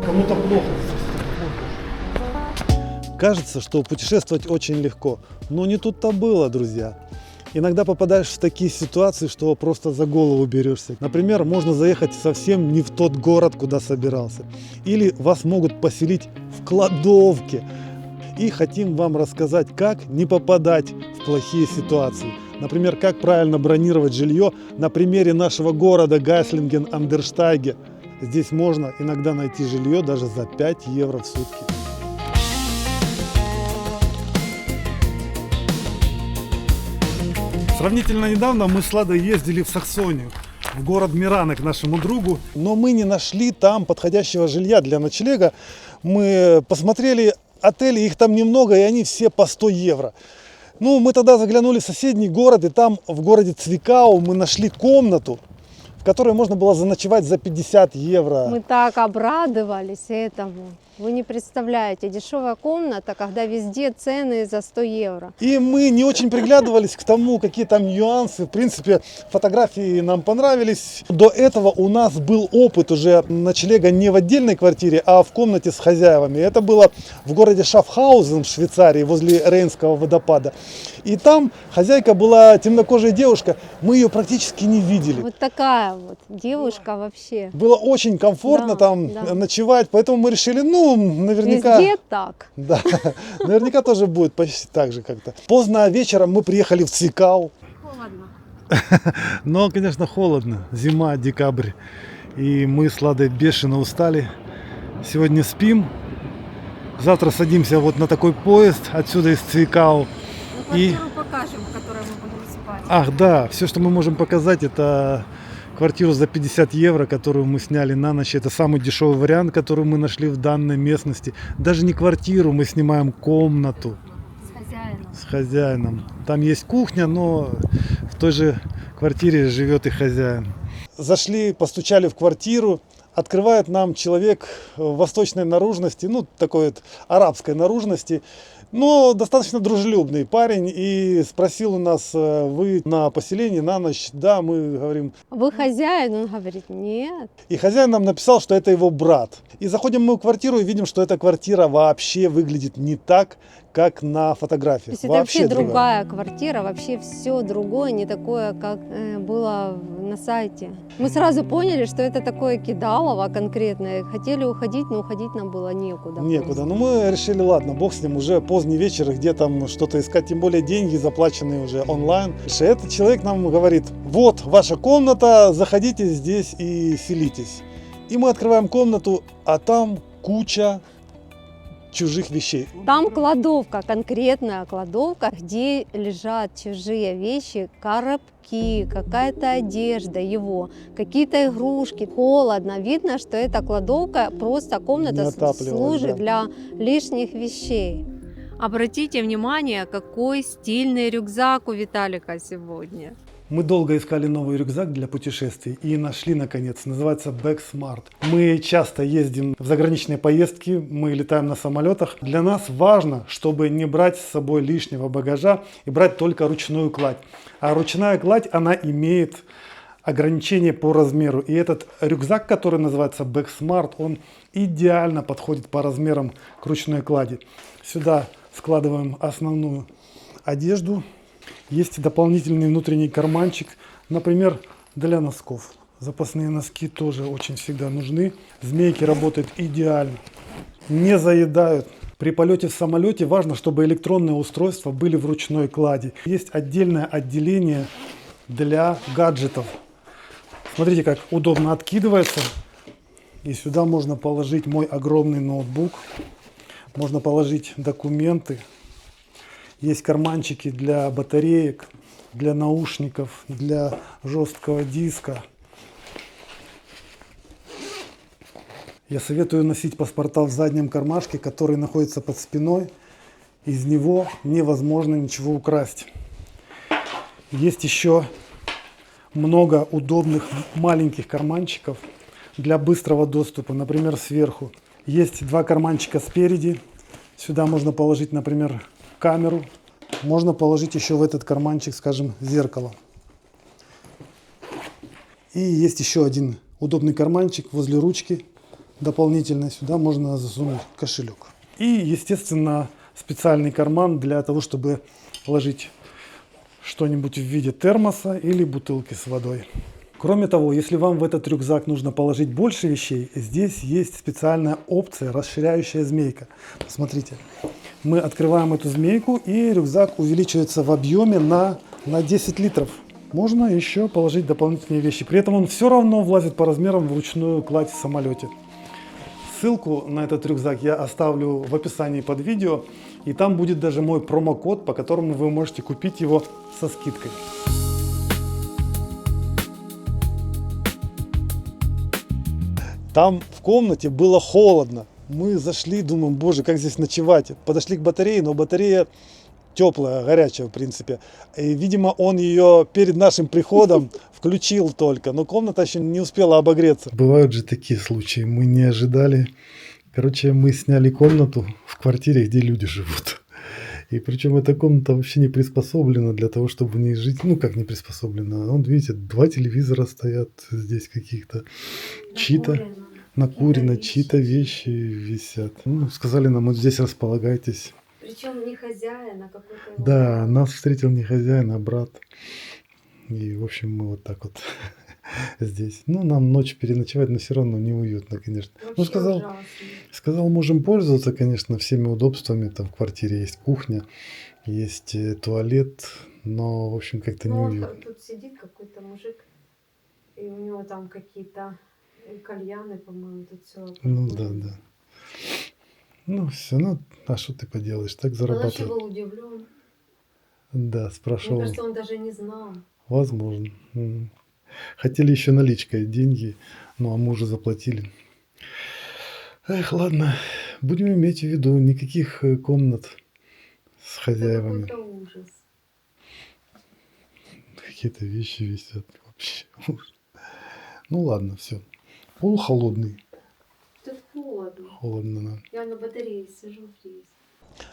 Кому-то плохо. Кажется, что путешествовать очень легко, но не тут-то было, друзья. Иногда попадаешь в такие ситуации, что просто за голову берешься. Например, можно заехать совсем не в тот город, куда собирался. Или вас могут поселить в кладовке. И хотим вам рассказать, как не попадать в плохие ситуации. Например, как правильно бронировать жилье на примере нашего города Гайслинген-ам-дер-Штайге. Здесь можно иногда найти жилье даже за 5 евро в сутки. Сравнительно недавно мы с Ладой ездили в Саксонию, в город Миране к нашему другу. Но мы не нашли там подходящего жилья для ночлега. Мы посмотрели отели, их там немного, и они все по 100 евро. Ну, мы тогда заглянули в соседний город, и там в городе Цвикау мы нашли комнату, в которой можно было заночевать за 50 евро. Мы так обрадовались этому. Вы не представляете, дешевая комната, когда везде цены за 100 евро. И мы не очень приглядывались к тому, какие там нюансы. В принципе, фотографии нам понравились. До этого у нас был опыт уже ночлега не в отдельной квартире, а в комнате с хозяевами. Это было в городе Шафхаузен в Швейцарии, возле Рейнского водопада. И там хозяйка была темнокожая девушка, мы ее практически не видели. Вот такая вот девушка вообще. Было очень комфортно там ночевать, поэтому мы решили, наверняка... Везде так. Да, наверняка тоже будет почти так же как-то. Поздно вечером мы приехали в Цвикау. Холодно. Но, конечно, холодно. Зима, декабрь. И мы с Ладой бешено устали. Сегодня спим. Завтра садимся вот на такой поезд отсюда из Цвикау. И покажем, в которой мы будем спать. Ах, да, все, что мы можем показать, это квартиру за 50 евро, которую мы сняли на ночь. Это самый дешевый вариант, который мы нашли в данной местности. Даже не квартиру, мы снимаем комнату. С хозяином. Там есть кухня, но в той же квартире живет и хозяин. Зашли, постучали в квартиру. Открывает нам человек восточной наружности, такой вот арабской наружности, но достаточно дружелюбный парень, и спросил у нас: вы на поселении на ночь? Да, мы говорим. Вы хозяин? Он говорит, нет. И хозяин нам написал, что это его брат. И заходим мы в квартиру и видим, что эта квартира вообще выглядит не так, как на фотографиях. То есть это вообще другая квартира, вообще все другое, не такое, как было на сайте. Мы сразу поняли, что это такое кидалово конкретное. Хотели уходить, но уходить нам было некуда. Некуда. Но мы решили, ладно, бог с ним, уже поздний вечер, где там что-то искать, тем более деньги заплаченные уже онлайн. Этот человек нам говорит: вот ваша комната, заходите здесь и селитесь. И мы открываем комнату, а там куча чужих вещей. Там кладовка, конкретная кладовка, где лежат чужие вещи, коробки, какая-то одежда его, какие-то игрушки. Холодно. Видно, что эта кладовка, просто комната служит для лишних вещей. Обратите внимание, какой стильный рюкзак у Виталика сегодня. Мы долго искали новый рюкзак для путешествий и нашли наконец. Называется Bag Smart. Мы часто ездим в заграничные поездки, мы летаем на самолетах. Для нас важно, чтобы не брать с собой лишнего багажа и брать только ручную кладь. А ручная кладь, она имеет ограничения по размеру. И этот рюкзак, который называется Bag Smart, он идеально подходит по размерам к ручной клади. Сюда складываем основную одежду. Есть дополнительный внутренний карманчик, например, для носков. Запасные носки тоже очень всегда нужны. Змейки работают идеально, не заедают. При полете в самолете важно, чтобы электронные устройства были в ручной клади. Есть отдельное отделение для гаджетов. Смотрите, как удобно откидывается. И сюда можно положить мой огромный ноутбук. Можно положить документы. Есть карманчики для батареек, для наушников, для жесткого диска. Я советую носить паспорта в заднем кармашке, который находится под спиной. Из него невозможно ничего украсть. Есть еще много удобных маленьких карманчиков для быстрого доступа, например, сверху. Есть два карманчика спереди. Сюда можно положить, например, камеру. Можно положить еще в этот карманчик, скажем, зеркало. И есть еще один удобный карманчик возле ручки. дополнительно сюда можно засунуть кошелек. И, естественно, специальный карман для того, чтобы положить что-нибудь в виде термоса или бутылки с водой. Кроме того, если вам в этот рюкзак нужно положить больше вещей, здесь есть специальная опция расширяющая змейка. Посмотрите, мы открываем эту змейку, и рюкзак увеличивается в объеме на 10 литров. Можно еще положить дополнительные вещи. При этом он все равно влазит по размерам в ручную кладь в самолете. Ссылку на этот рюкзак я оставлю в описании под видео. И там будет даже мой промокод, по которому вы можете купить его со скидкой. Там в комнате было холодно. Мы зашли, думаем, боже, как здесь ночевать. Подошли к батарее, но батарея теплая, горячая, в принципе. И, видимо, он ее перед нашим приходом включил только, но комната еще не успела обогреться. Бывают же такие случаи, мы не ожидали. Короче, мы сняли комнату в квартире, где люди живут. И причем эта комната вообще не приспособлена для того, чтобы в ней жить. Ну, как не приспособлена. Вот видите, 2 телевизора стоят здесь каких-то. Чьи-то накурено, чьи-то вещи висят. Ну, сказали нам, вот здесь располагайтесь. Причем не хозяин, а какой-то... Да, нас встретил не хозяин, а брат. И, в общем, мы вот так вот здесь. Ну, нам ночью переночевать, но все равно неуютно, конечно. Ну, сказал, можем пользоваться, конечно, всеми удобствами. Там в квартире есть кухня, есть туалет, но, в общем, как-то неуютно. Тут сидит какой-то мужик, и у него там какие-то кальяны, по-моему, тут все. Ну, да. Ну, все, ну, а что ты поделаешь, так зарабатывать. Он вообще был удивлен. Да, спрашивал. Мне кажется, он даже не знал. Возможно. Хотели еще наличкой деньги, ну а мы уже заплатили. Эх, ладно, будем иметь в виду, никаких комнат с хозяевами. Это какой-то ужас. Какие-то вещи висят вообще. Ну ладно, все. Пол холодный. Тут холодно. Холодно, да. Я на батарее сижу здесь.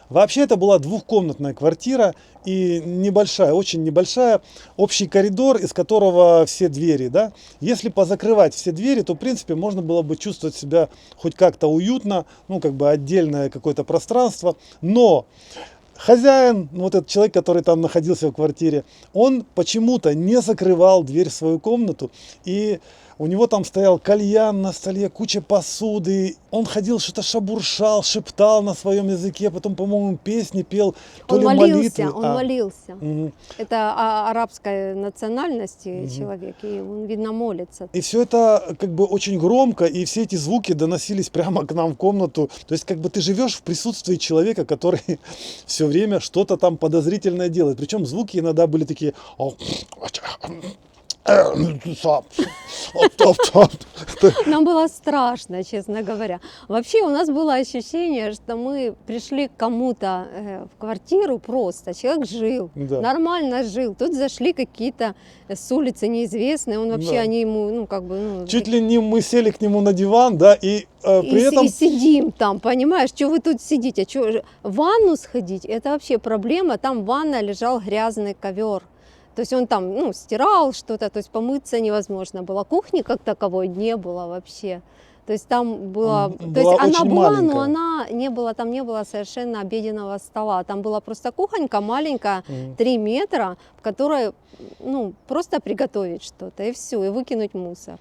Вообще это была двухкомнатная квартира и небольшая, очень небольшая, общий коридор, из которого все двери, да. Если позакрывать все двери, то в принципе можно было бы чувствовать себя хоть как-то уютно, ну как бы отдельное какое-то пространство, но хозяин, вот этот человек, который там находился в квартире, он почему-то не закрывал дверь в свою комнату, и у него там стоял кальян на столе, куча посуды. Он ходил, что-то шебуршал, шептал на своем языке, потом, по-моему, песни пел, то ли молитвы. Он молился. Угу. Это арабской национальности человек, и он, видно, молится. И все это как бы очень громко, и все эти звуки доносились прямо к нам в комнату. То есть как бы ты живешь в присутствии человека, который все время что-то там подозрительное делает. Причем звуки иногда были такие... Нам было страшно, честно говоря. Вообще у нас было ощущение, что мы пришли к кому-то в квартиру просто. Человек жил, да. Нормально жил. Тут зашли какие-то с улицы неизвестные. Он вообще, да. Они ему, ну как бы... Ну, чуть ли не мы сели к нему на диван, да, и при этом... И сидим там, понимаешь, что вы тут сидите? В ванну сходить, это вообще проблема. Там в ванной лежал грязный ковер. То есть он там, ну, стирал что-то, то есть помыться невозможно было. Кухни как таковой не было вообще. То есть там было, то есть она была, маленькая. Но она не было, там не было совершенно обеденного стола. Там была просто кухонька маленькая, 3 метра, в которой, ну, просто приготовить что-то и все, и выкинуть мусор.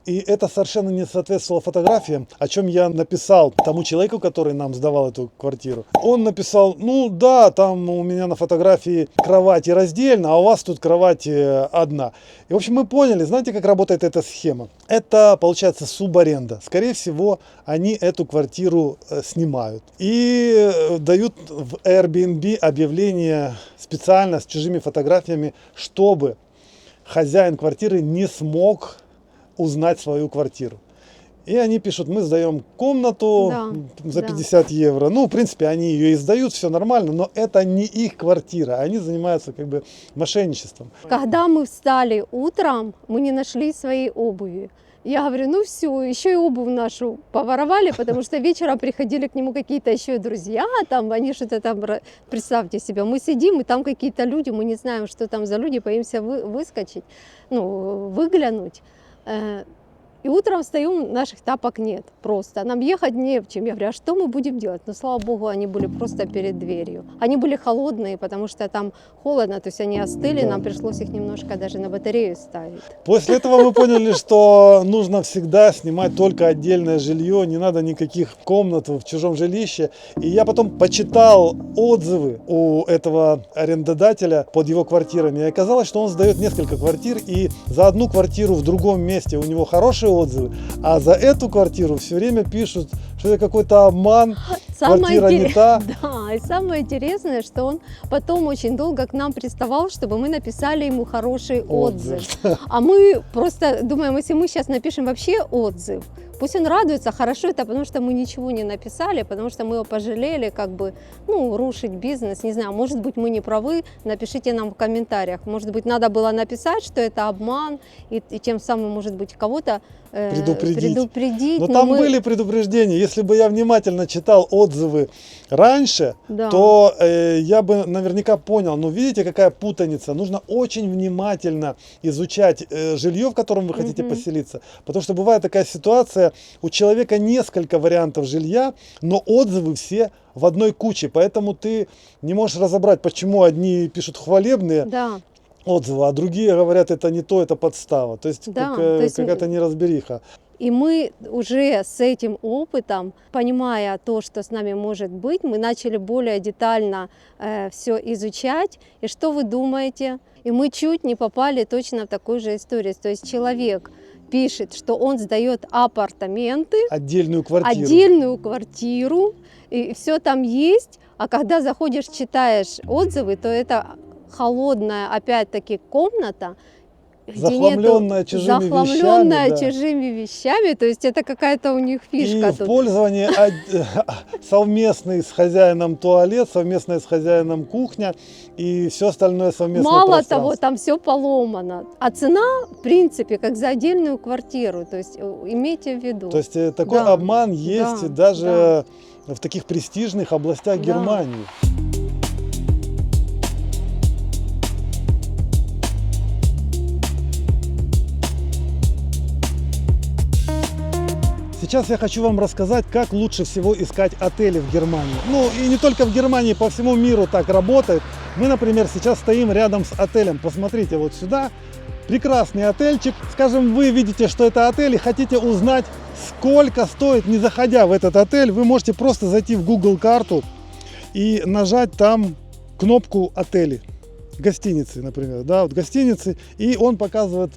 И это совершенно не соответствовало фотографиям, о чем я написал тому человеку, который нам сдавал эту квартиру. Он написал, ну да, там у меня на фотографии кровати раздельно, а у вас тут кровать одна. И в общем мы поняли, знаете, как работает эта схема? Это получается субаренда. Скорее всего, они эту квартиру снимают и дают в Airbnb объявление специально с чужими фотографиями, чтобы хозяин квартиры не смог узнать свою квартиру. И они пишут, мы сдаем комнату за 50 евро. Ну, в принципе, они ее и сдают, все нормально, но это не их квартира. Они занимаются как бы мошенничеством. Когда мы встали утром, мы не нашли своей обуви. Я говорю, ну все, еще и обувь нашу поворовали, потому что вечером приходили к нему какие-то еще друзья, там они что-то там, представьте себе, мы сидим, и там какие-то люди, мы не знаем, что там за люди, боимся выскочить, ну, выглянуть. И утром встаем, наших тапок нет просто. Нам ехать не в чем. Я говорю, а что мы будем делать? Но, слава богу, они были просто перед дверью. Они были холодные, потому что там холодно, то есть они остыли, Да. нам пришлось их немножко даже на батарею ставить. После этого мы поняли, что нужно всегда снимать только отдельное жилье, не надо никаких комнат в чужом жилище. И я потом почитал отзывы у этого арендодателя под его квартирами. И оказалось, что он сдает несколько квартир, и за одну квартиру в другом месте у него хорошие отзывы, а за эту квартиру все время пишут, что это какой-то обман, квартира не та. Да, и самое интересное, что он потом очень долго к нам приставал, чтобы мы написали ему хороший отзыв. А мы просто думаем, если мы сейчас напишем вообще отзыв, пусть он радуется, хорошо это, потому что мы ничего не написали, потому что мы его пожалели, как бы, ну, рушить бизнес, не знаю, может быть, мы не правы, напишите нам в комментариях, может быть, надо было написать, что это обман, и тем самым, может быть, кого-то предупредить. Но там были предупреждения. Если бы я внимательно читал отзывы раньше, Да. то я бы наверняка понял. Но видите, какая путаница. Нужно очень внимательно изучать жилье, в котором вы хотите поселиться. Потому что бывает такая ситуация, у человека несколько вариантов жилья, но отзывы все в одной куче. Поэтому ты не можешь разобрать, почему одни пишут хвалебные Да. отзывы, а другие говорят, это не то, это подстава. То есть, Да, то есть какая-то неразбериха. И мы уже с этим опытом, понимая то, что с нами может быть, мы начали более детально все изучать. И что вы думаете? И мы чуть не попали точно в такую же историю. То есть человек пишет, что он сдает апартаменты, Отдельную квартиру. отдельную квартиру, и все там есть. А когда заходишь, читаешь отзывы, то это холодная, опять-таки, комната, Захламленная чужими захламленная вещами, да. чужими вещами, то есть это какая-то у них фишка И в тут. пользовании совместный с хозяином туалет, совместная с хозяином кухня и все остальное совместное Мало пространство. того, там все поломано. А цена, в принципе, как за отдельную квартиру. То есть имейте в виду. То есть такой Да, обман есть да, даже в таких престижных областях Да. Германии. Сейчас я хочу вам рассказать, как лучше всего искать отели в Германии. Ну и не только в Германии, по всему миру так работает. Мы, например, сейчас стоим рядом с отелем. Посмотрите вот сюда. Прекрасный отельчик. Скажем, вы видите, что это отель и хотите узнать, сколько стоит, не заходя в этот отель, вы можете просто зайти в Google карту и нажать там кнопку отели. Гостиницы, например. Да, вот гостиницы. И он показывает,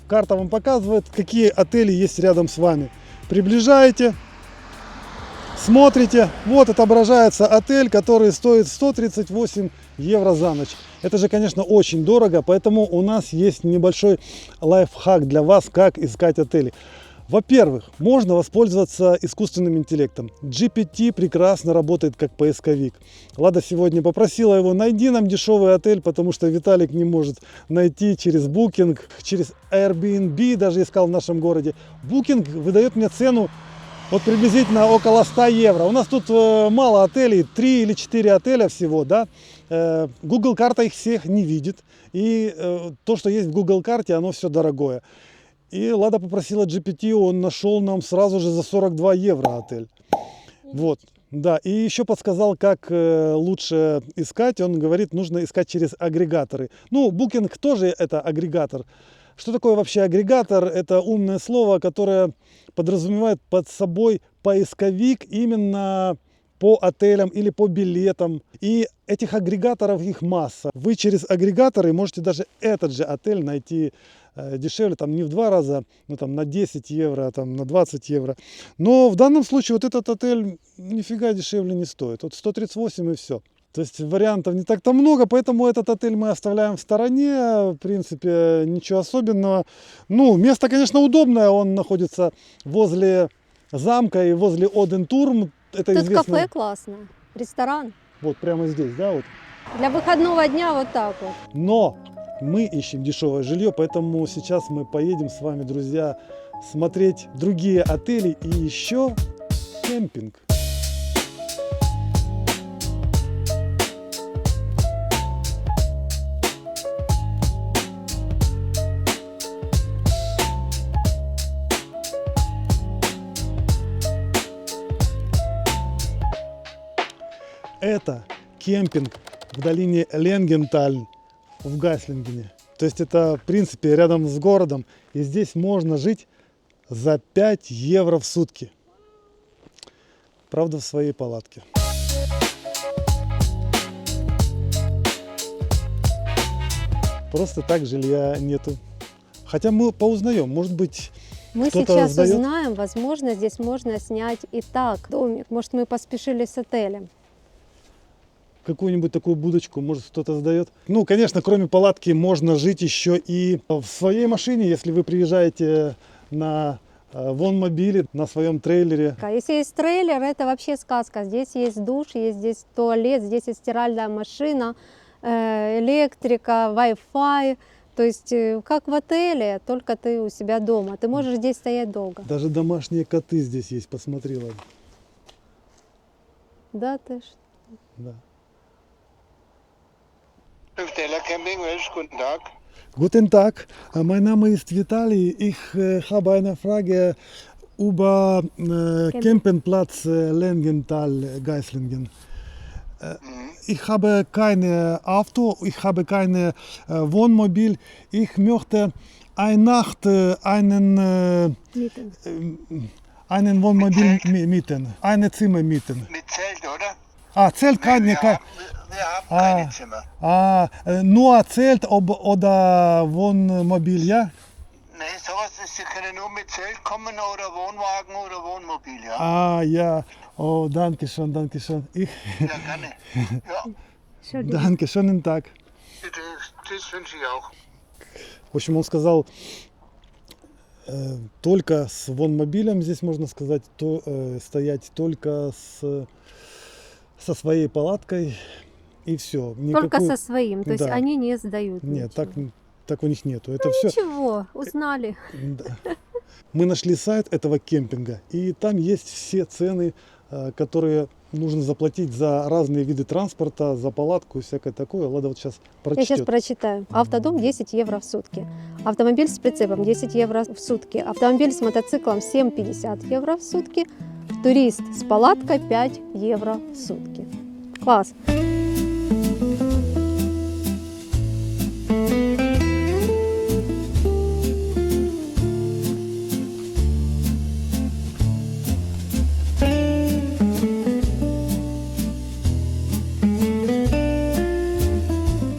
карта вам показывает, какие отели есть рядом с вами. Приближаете, смотрите, вот отображается отель, который стоит 138 евро за ночь. Это же, конечно, очень дорого, поэтому у нас есть небольшой лайфхак для вас, как искать отели. Во-первых, можно воспользоваться искусственным интеллектом. GPT прекрасно работает как поисковик. Лада сегодня попросила его, найди нам дешевый отель, потому что Виталик не может найти через Booking, через Airbnb даже искал в нашем городе. Booking выдает мне цену вот приблизительно около 100 евро. У нас тут мало отелей, 3 или 4 отеля всего, да. Google карта их всех не видит. И то, что есть в Google карте, оно все дорогое. И Лада попросила GPT, он нашел нам сразу же за 42 евро отель. Вот, да. И еще подсказал, как лучше искать. Он говорит, нужно искать через агрегаторы. Ну, Booking тоже это агрегатор. Что такое вообще агрегатор? Это умное слово, которое подразумевает под собой поисковик именно по отелям или по билетам. И этих агрегаторов их масса. Вы через агрегаторы можете даже этот же отель найти дешевле, там не в 2 раза, ну там на 10 евро, там на 20 евро. Но в данном случае вот этот отель нифига дешевле не стоит. Вот 138 и все. То есть вариантов не так-то много, поэтому этот отель мы оставляем в стороне. В принципе, ничего особенного. Ну, место, конечно, удобное. Он находится возле замка и возле Одентурм. Это Тут известно. кафе классное, ресторан. Вот прямо здесь, да, вот. Для выходного дня вот так вот. Но мы ищем дешевое жилье, поэтому сейчас мы поедем с вами, друзья, смотреть другие отели и еще кемпинг. Это кемпинг в долине Ленгенталь в Гайслингене. То есть это, в принципе, рядом с городом. И здесь можно жить за 5 евро в сутки. Правда, в своей палатке. Просто так жилья нету. Хотя мы поузнаем, может быть, Мы кто-то сейчас сдаёт? узнаем, возможно, здесь можно снять и так домик. Может, мы поспешили с отелем. Какую-нибудь такую будочку, может, кто-то сдает. Ну, конечно, кроме палатки можно жить еще и в своей машине, если вы приезжаете на вонмобиле, на своем трейлере. А если есть трейлер, это вообще сказка. Здесь есть душ, есть здесь туалет, здесь есть стиральная машина, электрика, Wi-Fi. То есть как в отеле, только ты у себя дома. Ты можешь здесь стоять долго. Даже домашние коты здесь есть, посмотри, Ладно. Да, ты ж. Да. Teller Camping Welsh, guten Tag. Guten Tag, mein Name ist Vitali. Ich habe eine Frage über Campingplatz Lengenthal, Geislingen. Ich habe kein Auto, ich habe kein Wohnmobil. Ich möchte eine Nacht einen Wohnmobil mieten, ein Zimmer mieten. Mit Zelt, oder? Ah, Zelt kann wir ich. haben keine Zimmer. Nur Zelt oder Wohnmobil, ja? Nee, sowas ist, Sie können nur mit Zelt kommen oder Wohnwagen oder Wohnmobil, ja? Ja. Oh, danke schön, danke schön. Ja, gerne. Ja, Danke, schönen Tag. bitte, das wünsche ich auch. В общем, он сказал, только с вонмобилем здесь можно сказать, стоять только со своей палаткой и все. Только со своим. То есть Да. они не сдают. Нет, ничего. так у них нету. Это все. Ничего, узнали. Да. Мы нашли сайт этого кемпинга, и там есть все цены, которые нужно заплатить за разные виды транспорта, за палатку и всякое такое. Лада вот сейчас Я сейчас прочтет. прочитаю. Автодом 10 евро в сутки. Автомобиль с прицепом 10 евро в сутки. Автомобиль с мотоциклом 7,50 евро в сутки. Турист с палаткой 5 евро в сутки. Класс.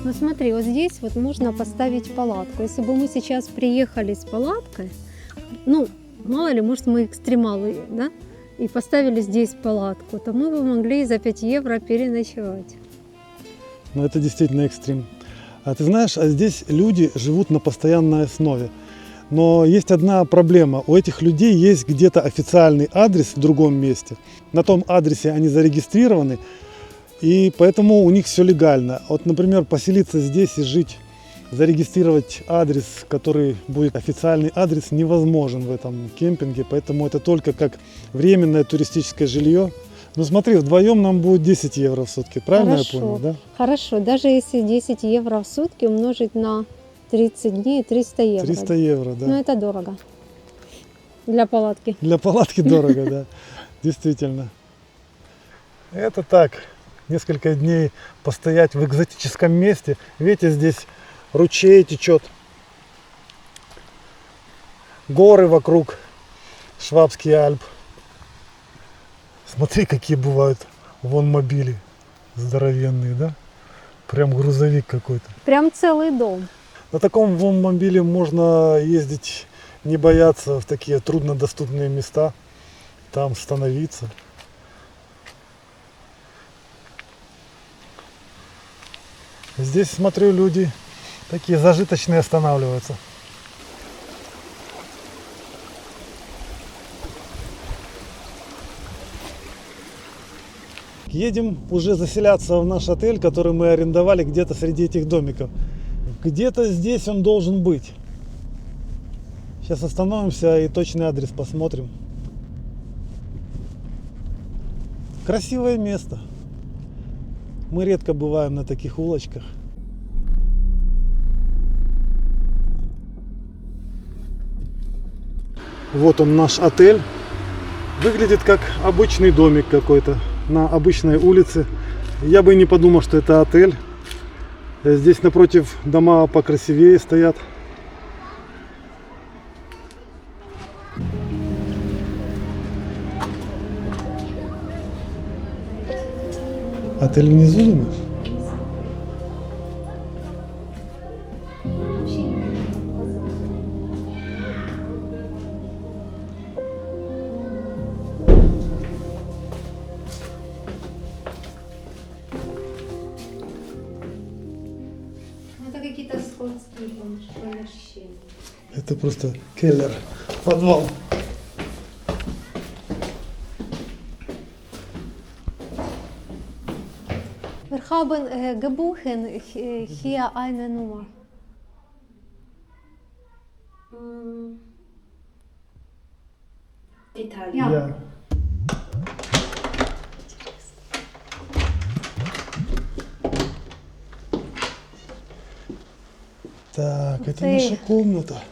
Ну смотри, вот здесь вот можно поставить палатку. Если бы мы сейчас приехали с палаткой, ну, мало ли, может, мы экстремалы, да, и поставили здесь палатку, то мы бы могли за 5 евро переночевать. Но это действительно экстрим. А ты знаешь, здесь люди живут на постоянной основе. Но есть одна проблема. У этих людей есть где-то официальный адрес в другом месте. На том адресе они зарегистрированы, и поэтому у них все легально. Вот, например, поселиться здесь и жить, зарегистрировать адрес, который будет официальный адрес, невозможен в этом кемпинге. Поэтому это только как временное туристическое жилье. Ну смотри, вдвоем нам будет 10 евро в сутки. Правильно Хорошо. я понял, да? Хорошо, даже если 10 евро в сутки умножить на 30 дней, 300 евро. 300 евро, да. Ну это дорого для палатки. Для палатки дорого, да. Действительно. Это так. Несколько дней постоять в экзотическом месте. Видите, здесь ручей течет. Горы вокруг. Швабский Альп. Смотри, какие бывают вонмобили. Здоровенные, да? Прям грузовик какой-то. Прям целый дом. На таком вонмобиле можно ездить, не бояться в такие труднодоступные места. Там становиться. Здесь, смотрю, люди такие зажиточные останавливаются. Едем уже заселяться в наш отель, который мы арендовали где-то среди этих домиков. Где-то здесь он должен быть. Сейчас остановимся и точный адрес посмотрим. Красивое место. Мы редко бываем на таких улочках. Вот он, наш отель. Выглядит как обычный домик какой-то на обычной улице. Я бы и не подумал, что это отель. Здесь напротив дома покрасивее стоят. Отель внизу, думаешь? Это какие-то складские помещения. Это просто келлер, подвал. Wir haben gebucht hier eine Nummer. Italien. Ja. Так, это ты. наша комната.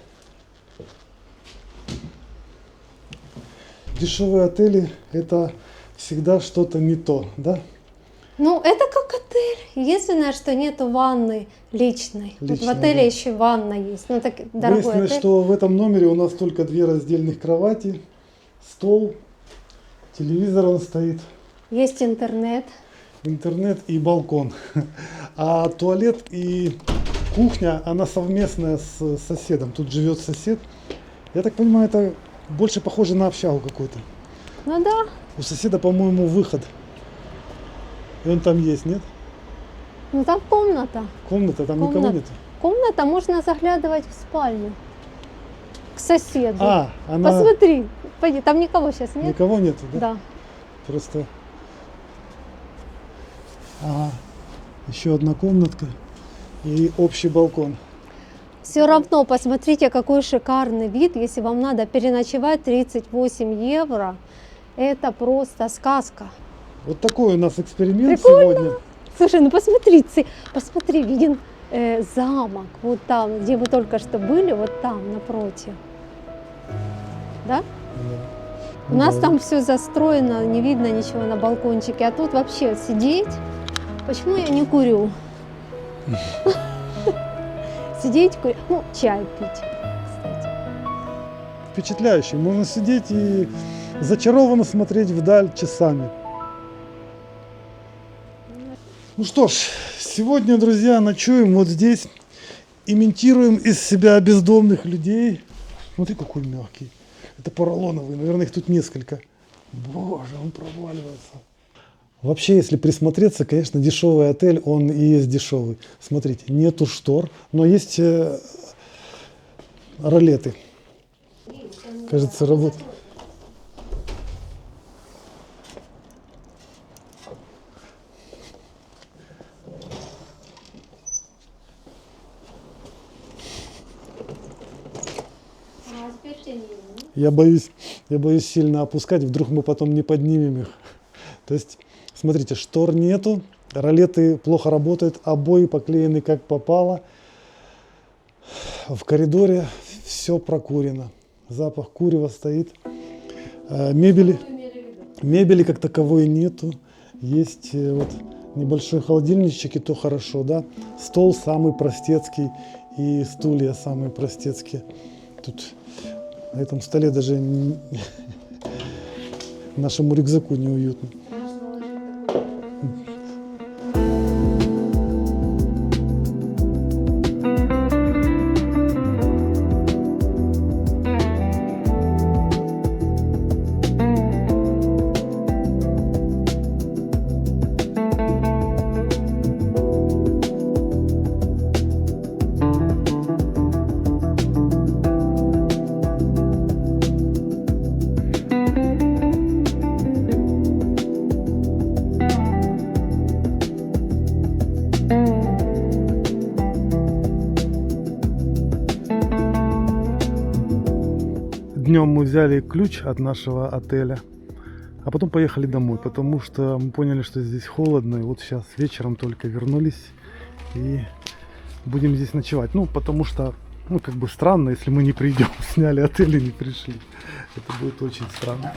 Дешевые отели – это всегда что-то не то, да? Ну, это как отель. Единственное, что нету ванны личной. Вот в Личной, отеле да. еще ванна есть. Ну, так дорогой Выяснилось, отель. что в этом номере у нас только 2 раздельных кровати, стол, телевизор он стоит, Есть интернет. интернет и балкон. А туалет и кухня, она совместная с соседом. Тут живет сосед. Я так понимаю, это больше похоже на общагу какую-то. Ну да. У соседа, по-моему, выход. И он там есть, нет? Ну там комната. Комната, там никого Комната. нет. Комната, можно заглядывать в спальню. К соседу. А, она... Посмотри. Пойди, там никого сейчас нет. Никого нет, да? Да. Просто... Ага. Еще одна комнатка и общий балкон. Все равно посмотрите, какой шикарный вид. Если вам надо переночевать, 38 евро. Это просто сказка. Вот такой у нас эксперимент Прикольно. сегодня. Слушай, ну посмотри, виден замок. Вот там, где мы только что были, вот там, напротив. Да? Да. У нас Да. там все застроено, не видно ничего на балкончике. А тут вообще сидеть. Почему я не курю? Сидеть, курить. Ну, чай пить, кстати. Впечатляющий. Можно сидеть и зачарованно смотреть вдаль часами. Ну что ж, сегодня, друзья, ночуем вот здесь. Имитируем из себя бездомных людей. Смотри, какой мягкий. Это поролоновый, наверное, их тут несколько. Боже, он проваливается. Вообще, если присмотреться, конечно, дешевый отель, он и есть дешевый. Смотрите, нету штор, но есть ролеты. Кажется, работает. Я боюсь сильно опускать, вдруг мы потом не поднимем их. То есть, смотрите, штор нету, ролеты плохо работают, обои поклеены как попало. В коридоре все прокурено, запах курева стоит. Мебели как таковой нету, есть вот небольшой холодильничек, и то хорошо, да. Стол самый простецкий и стулья самые простецкие. Тут на этом столе даже нашему рюкзаку неуютно. Днем мы взяли ключ от нашего отеля, а потом поехали домой, потому что мы поняли, что здесь холодно, и вот сейчас вечером только вернулись и будем здесь ночевать. Ну, потому что, ну, как бы странно, если мы не придем, сняли отель и не пришли. Это будет очень странно.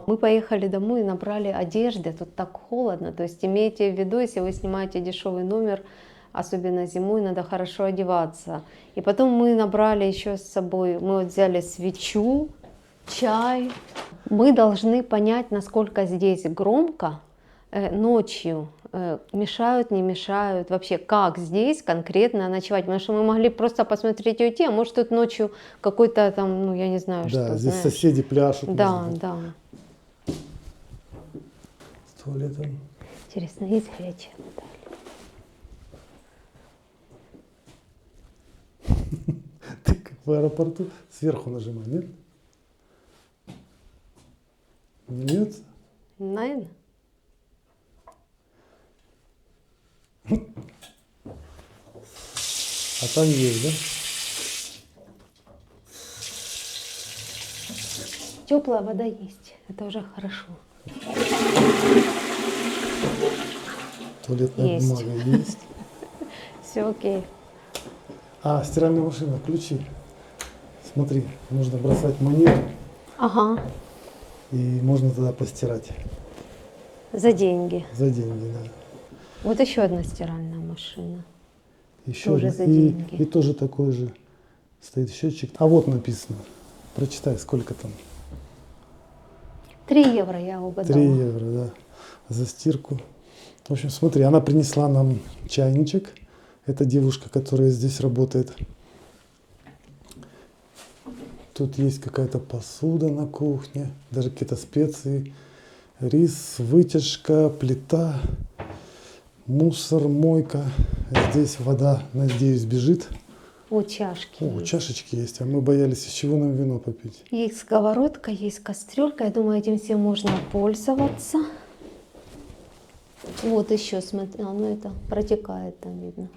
Мы поехали домой и набрали одежды, тут так холодно. То есть имейте в виду, если вы снимаете дешевый номер, особенно зимой, надо хорошо одеваться. И потом мы набрали еще с собой, мы вот взяли свечу, чай. Мы должны понять, насколько здесь громко ночью, мешают, не мешают, вообще как здесь конкретно ночевать. Потому что мы могли просто посмотреть и уйти, а может тут ночью какой-то там, ну я не знаю, Да, что. здесь знаешь. соседи пляшут. Да, может быть, да. с туалетом. Интересно, есть горячая вода? Ты как в аэропорту сверху нажимай, нет? Не льется? Наверное. А там есть, да? Теплая вода есть, это уже хорошо. Туалетная Есть. бумага есть. Все окей. А, стиральная машина, ключи. Смотри, нужно бросать монету, Ага, и можно тогда постирать за деньги. за деньги, да. Вот еще одна стиральная машина. Еще Тоже одна. за деньги. И тоже такой же стоит счетчик. А вот написано. Прочитай, сколько там. 3 евро я угадала. 3 евро, да. За стирку. В общем, смотри, она принесла нам чайничек. Это девушка, которая здесь работает. Тут есть какая-то посуда на кухне, даже какие-то специи, рис, вытяжка, плита, мусор, мойка. Здесь вода, надеюсь, бежит. Вот чашки. О, есть. чашечки есть, а мы боялись, из чего нам вино попить. Есть сковородка, есть кастрюлька. Я думаю, этим всем можно пользоваться. Вот еще, смотри, ну это протекает там видно.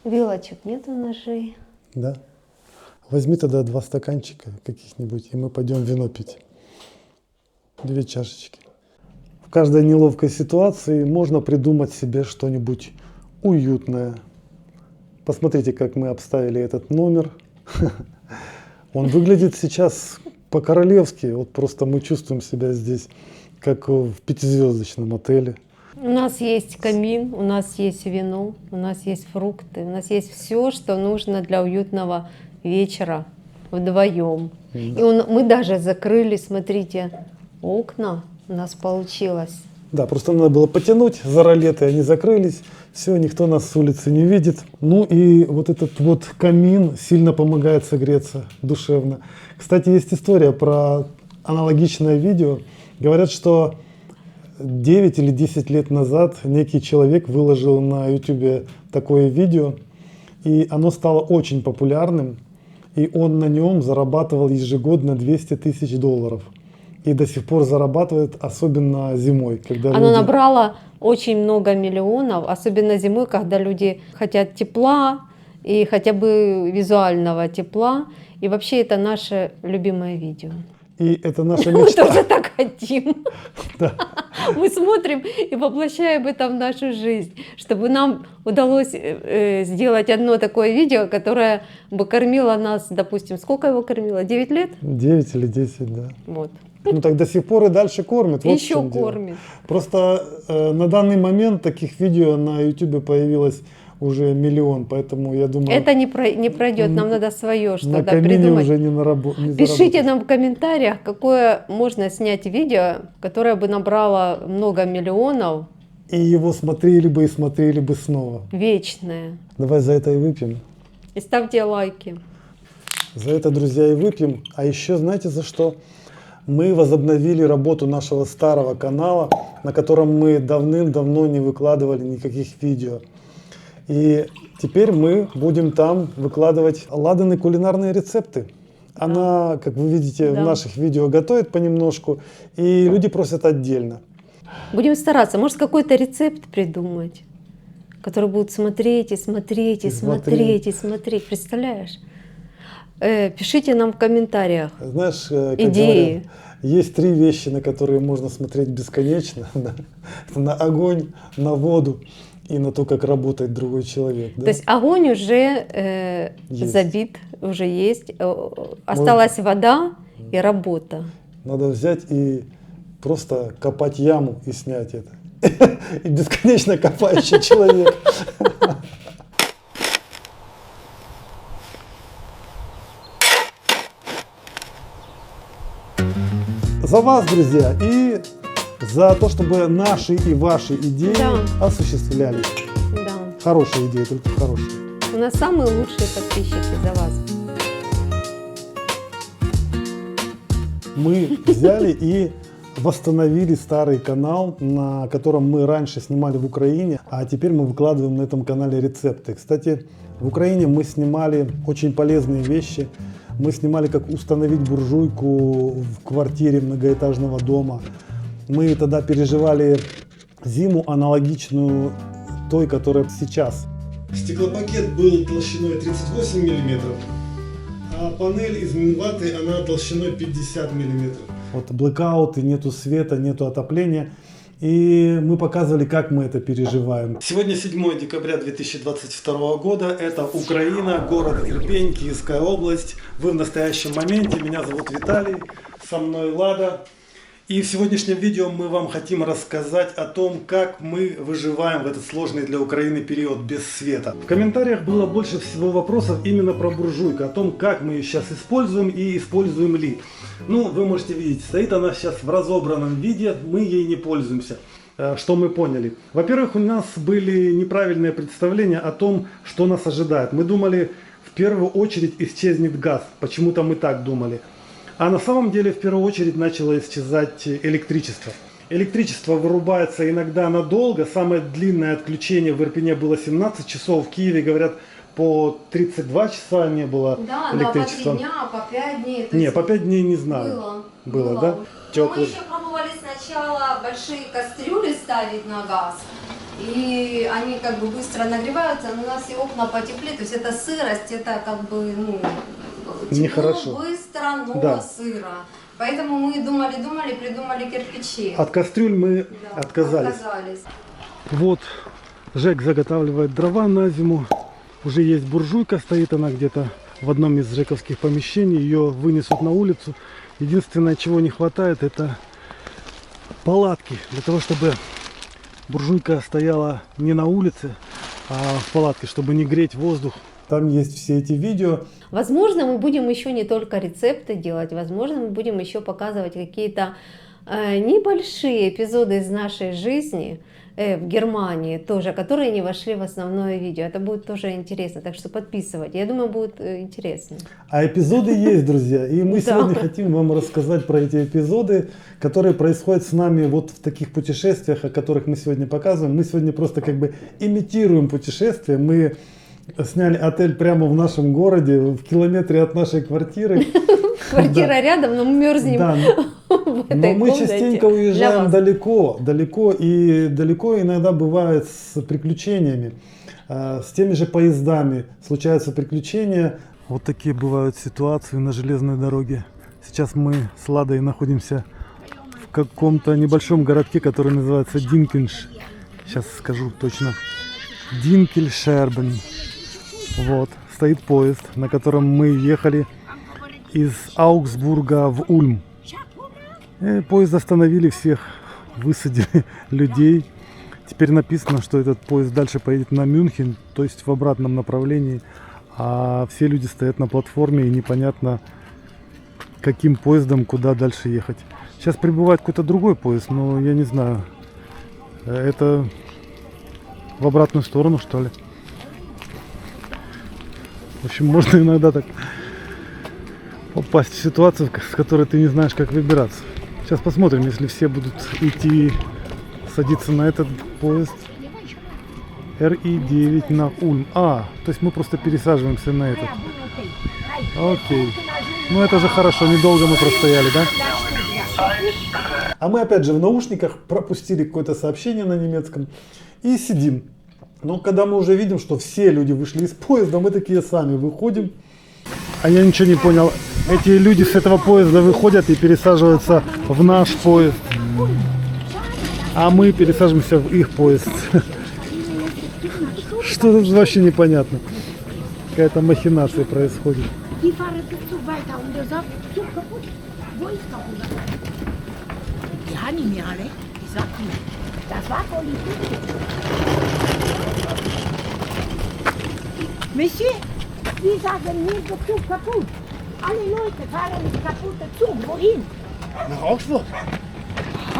Вилочек нету, ножей. Да? Возьми тогда 2 стаканчика каких-нибудь, и мы пойдем вино пить. 2 чашечки. В каждой неловкой ситуации можно придумать себе что-нибудь уютное. Посмотрите, как мы обставили этот номер. Он выглядит сейчас по-королевски. Вот просто мы чувствуем себя здесь, как в 5-звездочном отеле. У нас есть камин, у нас есть вино, у нас есть фрукты, у нас есть все, что нужно для уютного вечера вдвоем. И мы даже закрыли, смотрите, окна у нас получилось. Да, просто надо было потянуть за ролеты, они закрылись. Все, никто нас с улицы не видит. Ну и вот этот вот камин сильно помогает согреться душевно. Кстати, есть история про аналогичное видео. Говорят, что 9 или 10 лет назад некий человек выложил на YouTube такое видео, и оно стало очень популярным, и он на нем зарабатывал ежегодно $200 000. И до сих пор зарабатывает, особенно зимой, когда Оно люди... набрало очень много миллионов, особенно зимой, когда люди хотят тепла и хотя бы визуального тепла. И вообще это наше любимое видео. И это наша Мы мечта. тоже так хотим. Да. Мы смотрим и воплощаем это в нашу жизнь, чтобы нам удалось сделать одно такое видео, которое бы кормило нас, допустим, сколько его кормило? 9 лет? 9 или 10, да. Вот. Ну так до сих пор и дальше кормит. Вот в Еще чем дело. кормит. Просто на данный момент таких видео на YouTube появилось уже миллион, поэтому я думаю, Это не пройдет, нам надо свое на что-то камине придумать. уже не Пишите заработать. нам в комментариях, какое можно снять видео, которое бы набрало много миллионов, И его смотрели бы снова. вечное. Давай за это и выпьем. И ставьте лайки. За это, друзья, и выпьем. А еще знаете за что? Мы возобновили работу нашего старого канала, на котором мы давным-давно не выкладывали никаких видео. И теперь мы будем там выкладывать Ладаны кулинарные рецепты. Она, как вы видите, Да. в наших видео готовит понемножку, и люди просят отдельно. Будем стараться, может какой-то рецепт придумать, который будут смотреть и смотреть и И смотреть и смотреть. Представляешь? Пишите нам в комментариях. Знаешь, как Идеи. говорят, есть 3 вещи, на которые можно смотреть бесконечно. Да? Это на огонь, на воду и на то, как работает другой человек. Да? То есть огонь уже Есть. забит, уже есть. Осталась вода и работа. Надо взять и просто копать яму и снять это. И бесконечно копающий человек. За вас, друзья, и за то, чтобы наши и ваши идеи осуществлялись. Да. Хорошие идеи, только хорошие. У нас самые лучшие подписчики за вас. Мы взяли и восстановили старый канал, на котором мы раньше снимали в Украине, а теперь мы выкладываем на этом канале рецепты. Кстати, в Украине мы снимали очень полезные вещи. Мы снимали, как установить буржуйку в квартире многоэтажного дома. Мы тогда переживали зиму, аналогичную той, которая сейчас. Стеклопакет был толщиной 38 мм, а панель из минваты, она толщиной 50 мм. Вот блэкауты, нету света, нету отопления. И мы показывали, как мы это переживаем. Сегодня 7 декабря 2022 года. Это Украина, город Ирпень, Киевская область. Вы в настоящем моменте. Меня зовут Виталий, со мной Лада. И в сегодняшнем видео мы вам хотим рассказать о том, как мы выживаем в этот сложный для Украины период без света. В комментариях было больше всего вопросов именно про буржуйку, о том, как мы ее сейчас используем и используем ли. Ну, вы можете видеть, стоит она сейчас в разобранном виде, мы ей не пользуемся. Что мы поняли? Во-первых, у нас были неправильные представления о том, что нас ожидает. Мы думали, в первую очередь исчезнет газ. Почему-то мы так думали. А на самом деле в первую очередь начало исчезать электричество. Электричество вырубается иногда надолго. Самое длинное отключение в Ирпене было 17 часов. В Киеве, говорят, по 32 часа не было электричества. Да, но по 3 дня, по 5 дней. Не, по 5 дней не знаю. Было, да? Мы еще пробовали сначала большие кастрюли ставить на газ. И они как бы быстро нагреваются, но у нас и окна потеплее. То есть это сырость, это как бы, ну, тепло, нехорошо. Быстро, но да. Сыро. Поэтому мы думали, придумали кирпичи. От кастрюль мы отказались. Вот, Жек заготавливает дрова на зиму. Уже есть буржуйка, стоит она где-то в одном из жековских помещений. Ее вынесут на улицу. Единственное, чего не хватает, это палатки. Для того, чтобы буржуйка стояла не на улице, а в палатке, чтобы не греть воздух. Там есть все эти видео. Возможно, мы будем еще не только рецепты делать, возможно, мы будем еще показывать какие-то небольшие эпизоды из нашей жизни в Германии тоже, которые не вошли в основное видео. Это будет тоже интересно, так что подписывайте. Я думаю, будет интересно. А эпизоды есть, друзья, и мы сегодня хотим вам рассказать про эти эпизоды, которые происходят с нами вот в таких путешествиях, о которых мы сегодня показываем. Мы сегодня просто как бы имитируем путешествие. Мы сняли отель прямо в нашем городе, в километре от нашей квартиры. Квартира рядом, но мы мерзнем в этой Но мы комнате. частенько уезжаем далеко иногда бывает с приключениями. С теми же поездами случаются приключения. Вот такие бывают ситуации на железной дороге. Сейчас мы с Ладой находимся в каком-то небольшом городке, который называется Динкельш. Сейчас скажу точно. Динкельшербен. Вот, стоит поезд, на котором мы ехали из Аугсбурга в Ульм. И поезд остановили, всех высадили людей. Теперь написано, что этот поезд дальше поедет на Мюнхен, то есть в обратном направлении. А все люди стоят на платформе и непонятно, каким поездом, куда дальше ехать. Сейчас прибывает какой-то другой поезд, но я не знаю. Это в обратную сторону, что ли? В общем, можно иногда так попасть в ситуацию, с которой ты не знаешь, как выбираться. Сейчас посмотрим, если все будут идти садиться на этот поезд РИ-9 на Ульм. То есть мы просто пересаживаемся на этот. Окей. Ну это же хорошо, недолго мы простояли, да? А мы опять же в наушниках пропустили какое-то сообщение на немецком и сидим. Но когда мы уже видим, что все люди вышли из поезда, мы такие сами выходим. А я ничего не понял. Эти люди с этого поезда выходят и пересаживаются в наш поезд. А мы пересаживаемся в их поезд. Что тут вообще непонятно. Какая-то махинация происходит. Wo ist kaputt? Die haben ihn mir alle gesagt, das war Politik. Monsieur, die sagen mir, der Zug kaputt. Alle Leute fahren mit kaputten Zug. Wohin? Nach Augsburg.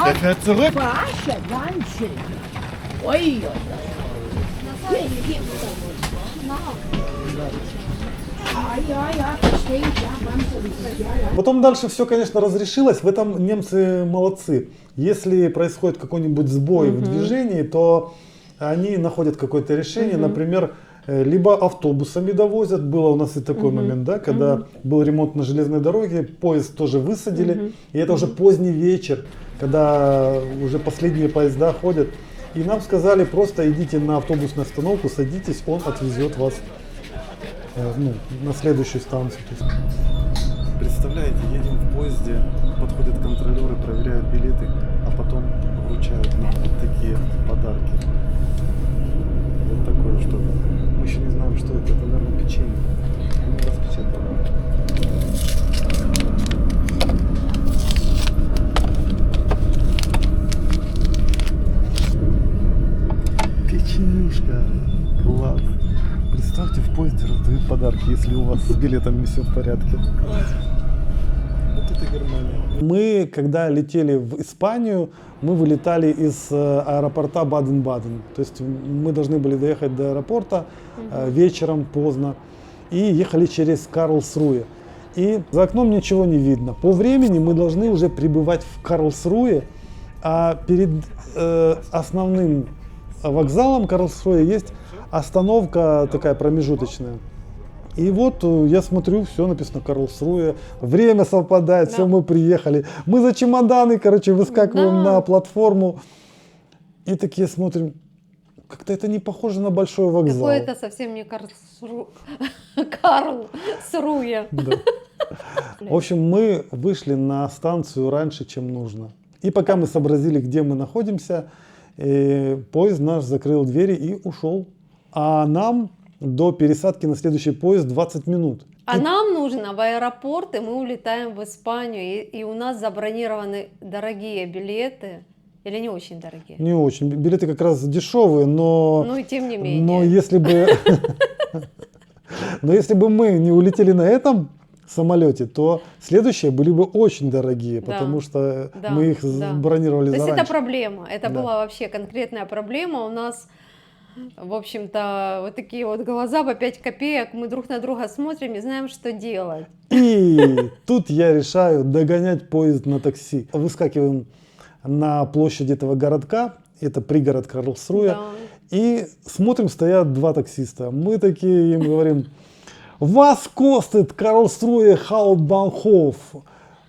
Der fährt zurück. Verarsche, ganz schön. Ui, ui, ui. Ja, verstehe ich, ja, Wahnsinn. Ja, ja. Потом дальше все, конечно, разрешилось. В этом немцы молодцы. Если происходит какой-нибудь сбой в движении, то они находят какое-то решение. Например, либо автобусами довозят. Было у нас и такой момент, да, когда был ремонт на железной дороге, поезд тоже высадили. И это уже поздний вечер, когда уже последние поезда ходят. И нам сказали, просто идите на автобусную остановку, садитесь, он отвезет вас на следующую станцию. Представляете, едем в поезде, подходят контролеры, проверяют билеты, а потом вручают нам вот такие подарки. Вот такое что-то. Мы еще не знаем, что это. Это, наверное, печенье. Ну, распечатано. Печенюшка. Класс. Представьте, в поезде раздают подарки, если у вас с билетом не все в порядке. Вот это Германия. Мы, когда летели в Испанию, мы вылетали из аэропорта Баден-Баден. То есть мы должны были доехать до аэропорта вечером поздно и ехали через Карлсруэ. И за окном ничего не видно. По времени мы должны уже прибывать в Карлсруэ, а перед основным вокзалом Карлсруэ есть остановка такая промежуточная. И вот я смотрю, все написано Карлсруэ, время совпадает, все, мы приехали. Мы за чемоданы, короче, выскакиваем на платформу и такие смотрим, как-то это не похоже на большой вокзал. Какое-то совсем не Карлсруэ. Да. В общем, мы вышли на станцию раньше, чем нужно. И пока мы сообразили, где мы находимся, поезд наш закрыл двери и ушел. А нам до пересадки на следующий поезд 20 минут. А нам нужно в аэропорт, и мы улетаем в Испанию, и у нас забронированы дорогие билеты, или не очень дорогие? Не очень. Билеты как раз дешевые, но... Ну и тем не менее. Но если бы мы не улетели на этом самолете, то следующие были бы очень дорогие, потому что мы их бронировали заранее. То есть это проблема, это была вообще конкретная проблема. У нас, в общем-то, вот такие вот глаза по 5 копеек, мы друг на друга смотрим и знаем, что делать. И тут я решаю догонять поезд на такси. Выскакиваем на площадь этого городка, это пригород Карлсруэ, и смотрим, стоят два таксиста. Мы такие им говорим: «Вас костит Карлсруэ Хауптбанхоф».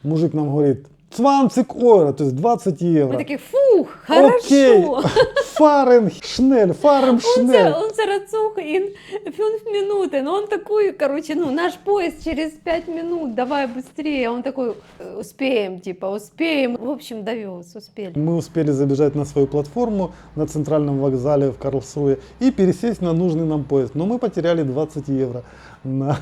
Мужик нам говорит: 20 евро, то есть 20 евро. Мы такие: фух, хорошо. Окей, фарен шнель. Он царацух in 5 минут, но он такой, короче, наш поезд через 5 минут, давай быстрее. Он такой: успеем. В общем, довез, успели. Мы успели забежать на свою платформу на центральном вокзале в Карлсруэ и пересесть на нужный нам поезд. Но мы потеряли 20 евро. Нам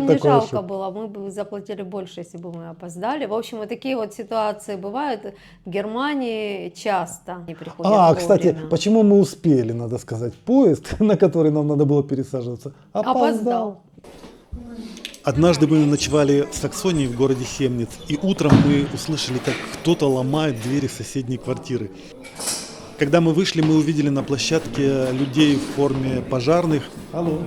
не жалко было, мы бы заплатили больше, если бы мы опоздали. В общем, вот такие вот ситуации бывают в Германии часто. Не приходят вовремя. Кстати, почему мы успели, надо сказать, поезд, на который нам надо было пересаживаться, опоздал. Однажды мы ночевали в Саксонии, в городе Хемниц, и утром мы услышали, как кто-то ломает двери соседней квартиры. Когда мы вышли, мы увидели на площадке людей в форме пожарных. Алло.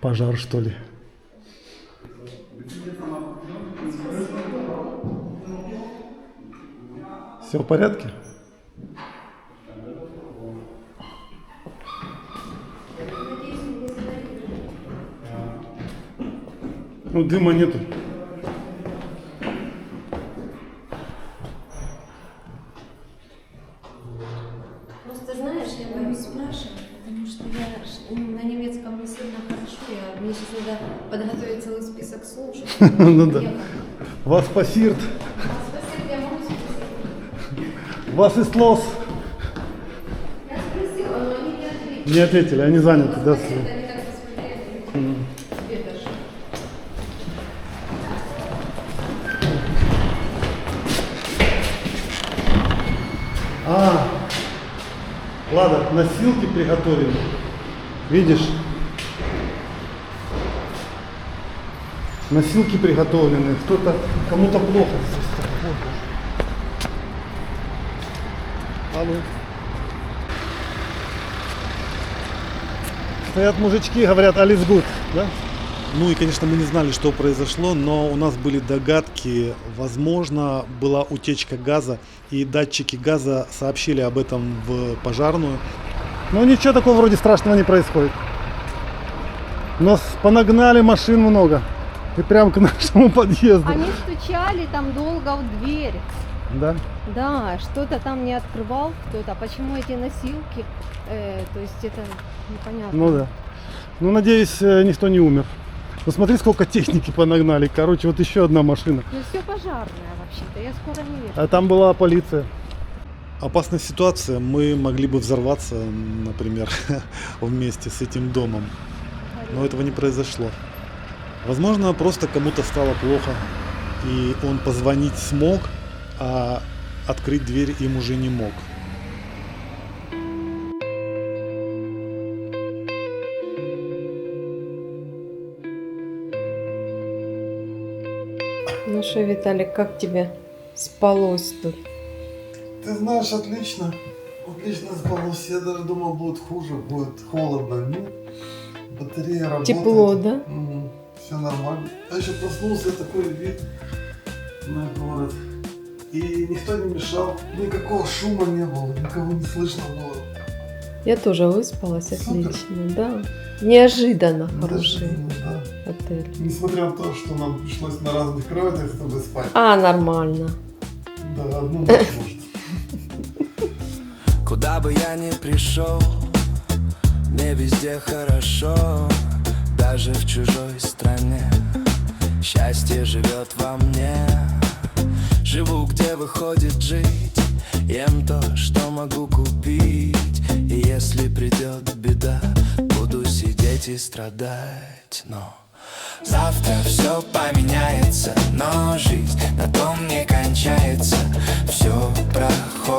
Пожар, что ли? Все в порядке? Ну, дыма нету. Просто знаешь, я боюсь спрашивать, потому что я на немецком не сильно хорошо. Мне сейчас надо подготовить целый список слов, чтобы Ну да. Вас пассирт. я могу спросить. Вас ist los? Я спросила, но они не ответили. Не ответили, они заняты, да? Они так посмотрели. А, Лада, носилки приготовили. Видишь? Носилки приготовлены. Кто-то, кому-то плохо. Алло. Стоят мужички, говорят, all is good, да? Ну и, конечно, мы не знали, что произошло, но у нас были догадки. Возможно, была утечка газа, и датчики газа сообщили об этом в пожарную. Но ничего такого вроде страшного не происходит. Но понагнали машин много. И прям к нашему подъезду. Они стучали там долго в дверь. Да? Да, что-то там не открывал кто-то. Почему эти носилки? То есть это непонятно. Ну да. Ну, надеюсь, никто не умер. Ну смотри, сколько техники понагнали. Короче, вот еще одна машина. Ну все пожарное вообще-то, я скоро не верю. А там была полиция. Опасная ситуация. Мы могли бы взорваться, например, вместе с этим домом. Но этого не произошло. Возможно, просто кому-то стало плохо, и он позвонить смог, а открыть дверь им уже не мог. Ну что, Виталик, как тебе спалось тут? Ты знаешь, отлично. Отлично спалось. Я даже думал, будет хуже, будет холодно. Нет. Батарея работает. Тепло, да? Все нормально. Я еще проснулся, такой вид на город. И никто не мешал. Никакого шума не было, никого не слышно было. Я тоже выспалась Супер. отлично, да. Неожиданно хороший Да. отель. Несмотря на то, что нам пришлось на разных кроватях с тобой спать. А, нормально. Да, одну ночь может. Куда бы я ни пришел, мне везде хорошо, даже в чужой стране. Счастье живет во мне. Живу, где выходит жить, ем то, что могу купить. И если придет беда, буду сидеть и страдать. Но завтра все поменяется, но жизнь на том не кончается. Все проходит.